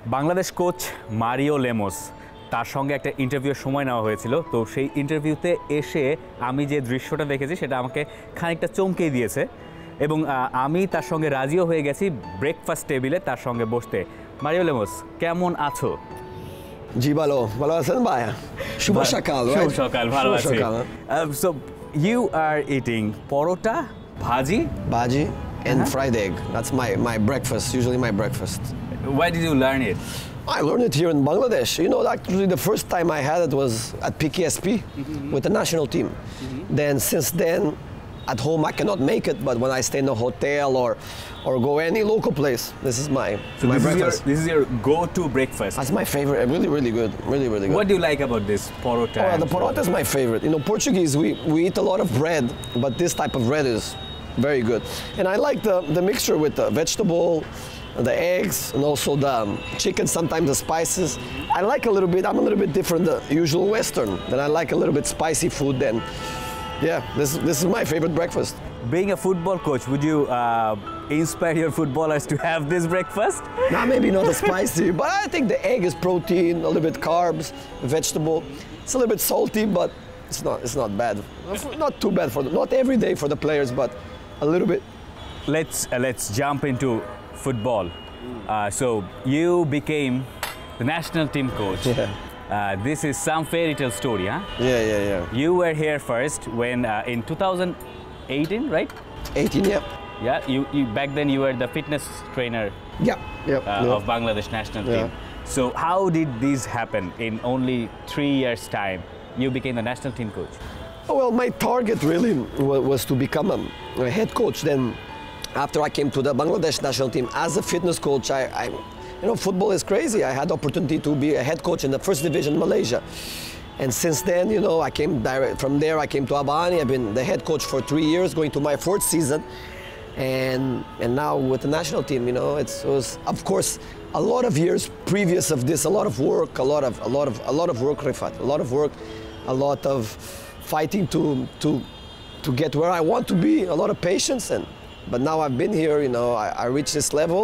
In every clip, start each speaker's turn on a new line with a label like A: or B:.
A: Bangladesh coach Mario Lemos তার সঙ্গে একটা ইন্টারভিউর সময় নেওয়া হয়েছিল। তো সেই ইন্টারভিউতে এসে আমি যে দৃশ্যটা দেখেছি সেটা আমাকে খানিকটা চমকে দিয়েছে এবং আমি তার সঙ্গে রাজিও হয়ে গেছি ব্রেকফাস্ট টেবিলে তার সঙ্গে বসতে। মারিও লেমোস, কেমন আছো?
B: জি ভালো আছেন ভাই? শুভ সকাল।
A: শুভ সকাল, ভালো আছি। So you are eating porota, bhaji
B: and fried egg. That's my breakfast, usually my breakfast.
A: Where did you learn it?
B: I learned it here in Bangladesh. You know, actually the first time I had it was at PKSP with the national team. Then since then, at home I cannot make it, but when I stay in a hotel or go any local place, this is my breakfast.
A: This is your go-to breakfast.
B: That's my favorite. Really good. Really good.
A: What do you like about this porota?
B: Oh, the porota is my favorite. You know, Portuguese, we eat a lot of bread, but this type of bread is very good. And I like the mixture with the vegetable, the eggs, and also the chicken, sometimes the spices. I'm a little bit different than usual Western. Then I like a little bit spicy food then. Yeah, this is my favorite breakfast.
A: Being a football coach, would you inspire your footballers to have this breakfast?
B: Nah, maybe not as spicy, but I think the egg is protein, a little bit carbs, vegetable. It's a little bit salty, but it's not bad. Not too bad not every day for the players, but a little bit.
A: Let's jump into football. So you became the national team coach.
B: Yeah.
A: This is some fairy tale story, huh?
B: Yeah.
A: You were here first when in 2018, right?
B: 18, yeah.
A: Yeah, you back then you were the fitness trainer of Bangladesh national team. So how did this happen in only 3 years' time? You became the national team coach.
B: Well, my target really was to become a head coach. Then after I came to the Bangladesh national team as a fitness coach, you know, football is crazy. I had the opportunity to be a head coach in the first division Malaysia. And since then, you know, from there I came to Abani. I've been the head coach for 3 years, going to my 4th season. And now with the national team, you know, it was of course a lot of years previous of this, a lot of work, a lot of work, Rifat, a lot of work, a lot of fighting to get where I want to be, a lot of patience, but now I've been here, you know, I reached this level.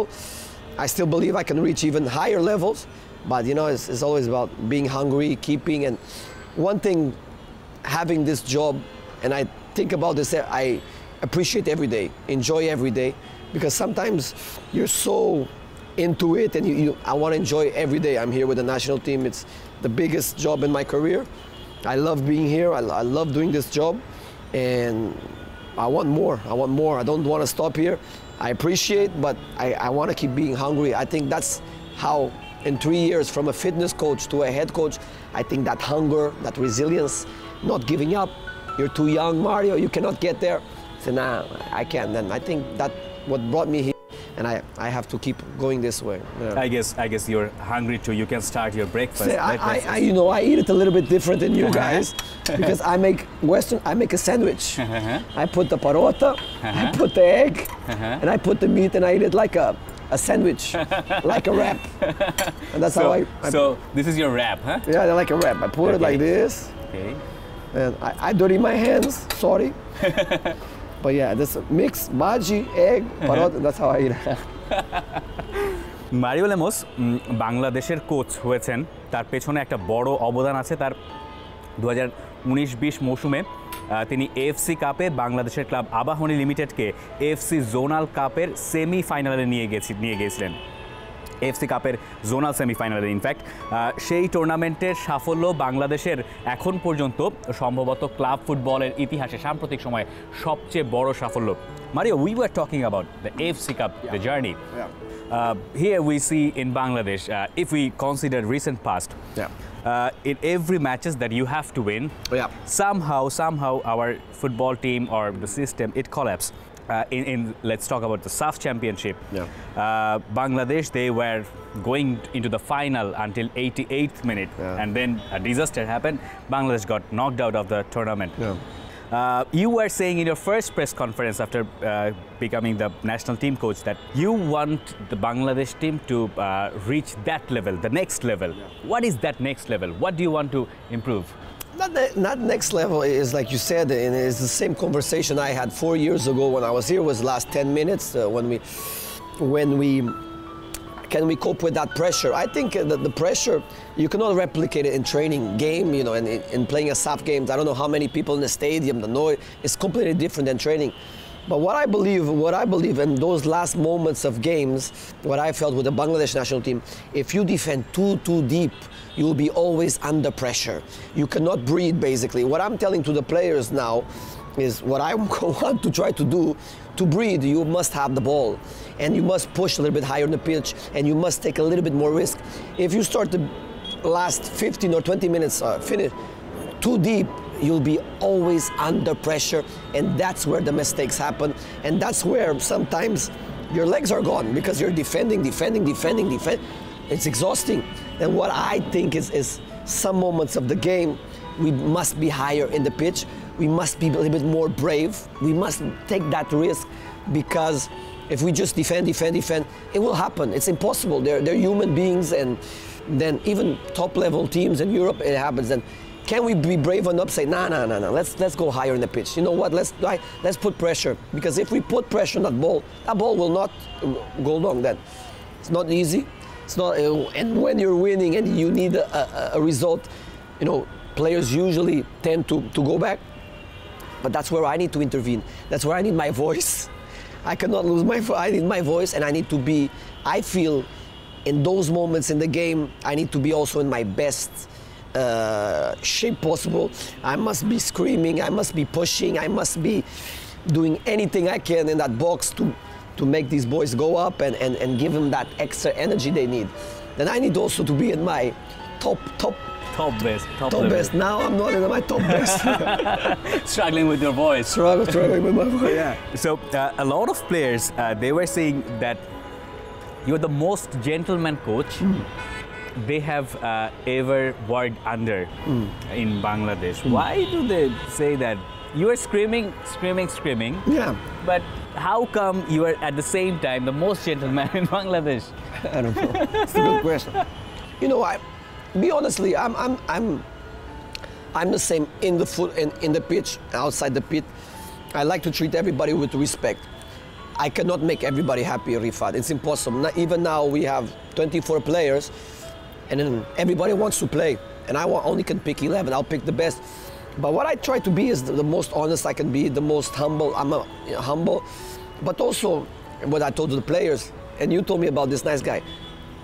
B: I still believe I can reach even higher levels, but you know, it's always about being hungry, keeping, and one thing, having this job, and I think about this, I appreciate every day, enjoy every day, because sometimes you're so into it and I want to enjoy every day. I'm here with the national team. It's the biggest job in my career. I love being here. I love doing this job, and I want more. I don't want to stop here. I appreciate, but I want to keep being hungry. I think that's how in 3 years from a fitness coach to a head coach, I think that hunger, that resilience, not giving up. You're too young, Mario, you cannot get there. So nah, I can't. Then I think that what brought me here, and I have to keep going this way. Yeah.
A: I guess you're hungry too. You can start your breakfast.
B: You know, I eat it a little bit different than you guys because I make a sandwich. I put the parota, I put the egg, and I put the meat, and I eat it like a sandwich, like a wrap. And that's how I.
A: So this is your wrap, huh?
B: Yeah, like a wrap. I put it like this.
A: Okay.
B: And I dirty my hands. Sorry. But yeah, this mix, bhaji, egg, parota, that's how I eat it.
A: Mario Lemos বাংলাদেশের coach হয়েছেন, তার পেছনে একটা বড় অবদান আছে। তার 2019-20 মৌসুমে তিনি এএফসি কাপে বাংলাদেশের ক্লাব আবাহনী লিমিটেডকে এএফসি জোনাল কাপের সেমিফাইনালে নিয়ে গিয়েছিলেন। এএফসি কাপের জোনাল সেমিফাইনালে ইনফ্যাক্ট সেই টুর্নামেন্টের সাফল্য বাংলাদেশের এখন পর্যন্ত সম্ভবত ক্লাব ফুটবলের ইতিহাসে সাম্প্রতিক সময়ে সবচেয়ে বড় সাফল্য। Mario, we were talking about the AFC Cup, the journey. Here we see in Bangladesh, if we consider recent past, in every matches that you have to win, somehow our football team or the system, it collapsed. Let's talk about the SAF championship. Bangladesh, they were going into the final until 88th minute, and then a disaster happened. Bangladesh got knocked out of the tournament. You were saying in your first press conference after becoming the national team coach that you want the Bangladesh team to reach that level, the next level. What is that next level? What do you want to improve?
B: Not next level is like you said, and it's the same conversation I had 4 years ago when I was here. Was the last 10 minutes when we can we cope with that pressure? I think that the pressure, you cannot replicate it in training, game, you know, and in playing a soft games. I don't know how many people in the stadium, the noise, it's completely different than training. But what I believe in those last moments of games, what I felt with the Bangladesh national team, if you defend too deep, you will be always under pressure. You cannot breathe, basically. What I'm telling to the players now is what I want to try to do. To breathe, you must have the ball, and you must push a little bit higher on the pitch, and you must take a little bit more risk. If you start the last 15 or 20 minutes finish too deep, you'll be always under pressure, and that's where the mistakes happen, and that's where sometimes your legs are gone because you're defending. It's exhausting. And what I think is some moments of the game, we must be higher in the pitch. We must be a little bit more brave. We must take that risk, because if we just defend, it will happen. It's impossible. They're human beings, and then even top-level teams in Europe, it happens. And can we be brave enough to say, no, let's go higher in the pitch. You know what, let's put pressure. Because if we put pressure on that ball will not go long then. It's not easy. It's not, and when you're winning and you need a result, you know, players usually tend to go back. But that's where I need to intervene. That's where I need my voice. I cannot lose my voice. I need my voice, and I need to be, I feel, in those moments in the game, I need to be also in my best shape possible. I must be screaming, I must be pushing, I must be doing anything I can in that box to make these boys go up and give them that extra energy they need. Then I need also to be in my top best. Now I'm not in my top best.
A: Struggling with your voice.
B: Struggling with my voice.
A: Yeah. So a lot of players, they were saying that you're the most gentleman coach they have ever worked under in Bangladesh. Why do they say that? You are screaming.
B: Yeah.
A: But how come you are at the same time the most gentleman in Bangladesh?
B: I don't know. It's a good question. You know, honestly, I'm the same in the pitch, outside the pit. I like to treat everybody with respect. I cannot make everybody happy, Rifat. It's impossible. Even now we have 24 players, and then everybody wants to play, and I only can pick 11. I'll pick the best. But what I try to be is the most honest I can be, the most humble. I'm humble, but also what I told the players, and you told me about this nice guy.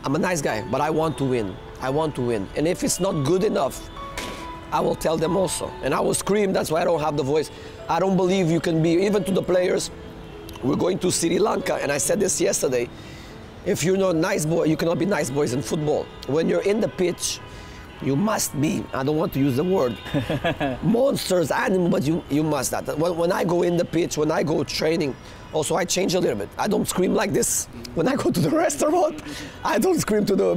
B: I'm a nice guy, but I want to win. I want to win. And if it's not good enough, I will tell them also. And I will scream. That's why I don't have the voice. I don't believe you can be, even to the players. We're going to Sri Lanka, and I said this yesterday. If you're not a nice boy, you cannot be nice boys in football. When you're in the pitch, you must be, I don't want to use the word, monsters, animal, but you must that. When I go in the pitch, when I go training, also I change a little bit. I don't scream like this. When I go to the restaurant, I don't scream to the,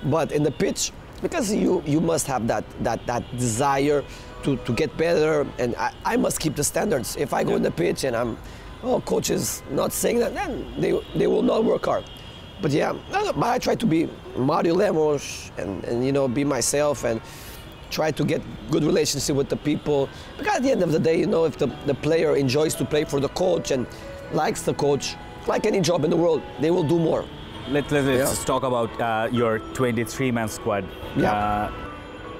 B: but in the pitch, because you must have that desire to get better, and I must keep the standards. If I go in the pitch and coach is not saying that, then they will not work hard. But yeah, but I try to be Mario Lemos and you know, be myself and try to get good relationship with the people. Because at the end of the day, you know, if the player enjoys to play for the coach and likes the coach, like any job in the world, they will do more.
A: Let's talk about your 23-man squad.
B: Yeah.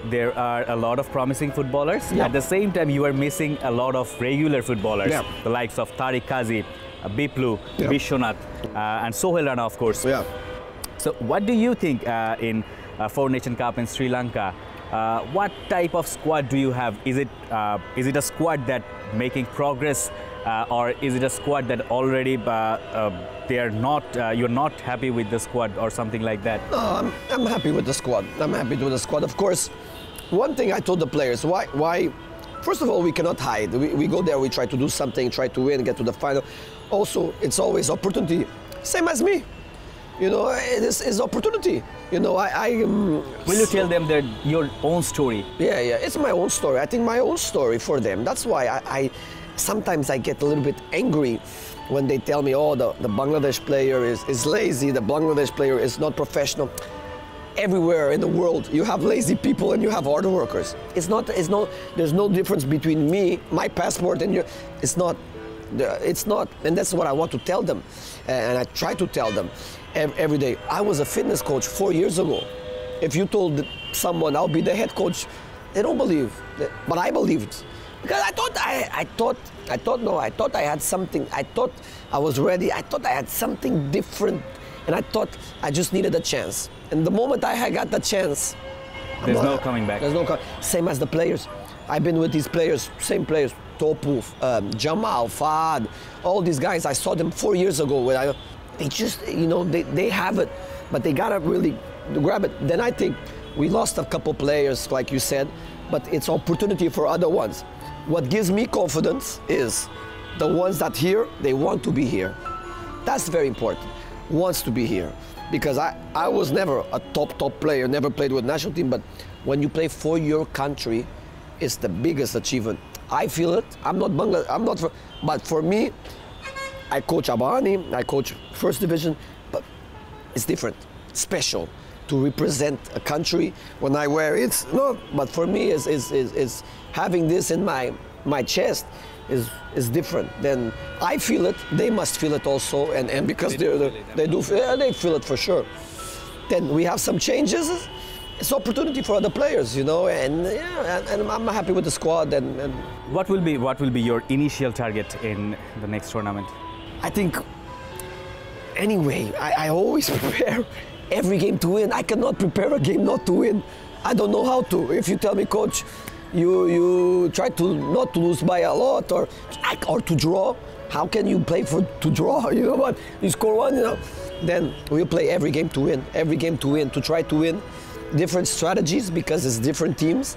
A: There are a lot of promising footballers.
B: Yeah.
A: At the same time, you are missing a lot of regular footballers, the likes of Tariq Kazi, Biplu, Bishunat, and Sohail Rana, of course.
B: Yeah.
A: So what do you think in Four Nation Cup in Sri Lanka? What type of squad do you have? Is it a squad that making progress, or is it a squad that already they are not? You're not happy with the squad or something like that?
B: No, I'm happy with the squad. I'm happy with the squad. Of course, one thing I told the players: why? First of all, we cannot hide. We go there, we try to do something, try to win, get to the final. Also, it's always opportunity. Same as me. You know, it is opportunity. You know,
A: Will you tell them your own story?
B: Yeah, it's my own story. I think my own story for them. That's why sometimes I get a little bit angry when they tell me, oh, the Bangladesh player is lazy, the Bangladesh player is not professional. Everywhere in the world, you have lazy people and you have hard workers. There's no difference between me, my passport, and it's It's not, and that's what I want to tell them, and I try to tell them every day. I was a fitness coach 4 years ago. If you told someone I'll be the head coach, they don't believe, but I believed. Because I thought I had something. I thought I was ready. I thought I had something different, and I thought I just needed a chance. And the moment I got the chance,
A: there's no coming back.
B: There's no same as the players. I've been with these players, same players, Topu, Jamal, Fahad, all these guys. I saw them 4 years ago. They just, they have it, but they gotta really grab it. Then I think we lost a couple players, like you said, but it's opportunity for other ones. What gives me confidence is the ones that here, they want to be here. That's very important, wants to be here. Because I was never a top player, never played with national team, but when you play for your country, it's the biggest achievement. I feel it, I'm not Bangladesh, but for me, I coach Abahani, I coach first division, but it's different, special. To represent a country when I wear it, no, but for me is having this in my chest is different. Then I feel it, they must feel it also, and because they feel it for sure. Then we have some changes. It's opportunity for other players, and I'm happy with the squad. And
A: what will be your initial target in the next tournament?
B: I think anyway, I always prepare every game to win. I cannot prepare a game not to win. I don't know how to. If you tell me, coach, you try to not to lose by a lot or to draw, how can you play to draw? You know what? You score one, Then we'll play every game to win. Every game to win, to try to win. Different strategies because it's different teams,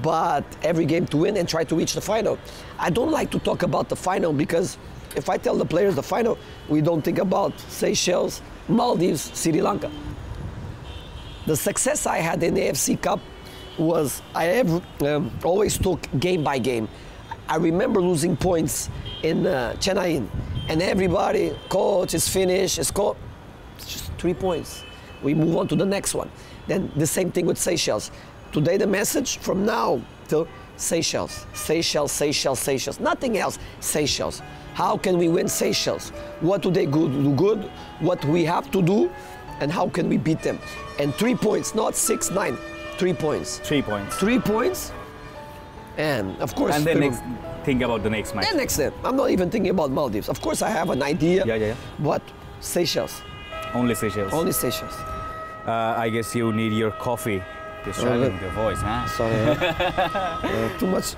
B: but every game to win and try to reach the final. I don't like to talk about the final because if I tell the players the final, we don't think about Seychelles, Maldives, Sri Lanka. The success I had in the AFC Cup was I always took game by game. I remember losing points in Chennai, and everybody, coach, it's finished, it's just 3 points. We move on to the next one. Then the same thing with Seychelles. Today the message from now till Seychelles, Seychelles, Seychelles, Seychelles, nothing else, Seychelles. How can we win Seychelles? What do they do good? What we have to do? And how can we beat them? And 3 points, not 6, 9, 3 points.
A: 3 points.
B: 3 points. And of course.
A: And then think about the next match.
B: The next step. I'm not even thinking about Maldives. Of course I have an idea.
A: Yeah.
B: But Seychelles.
A: Only Seychelles.
B: Only Seychelles.
A: I guess you need your coffee to strengthen your voice, huh?
B: Sorry. Too much.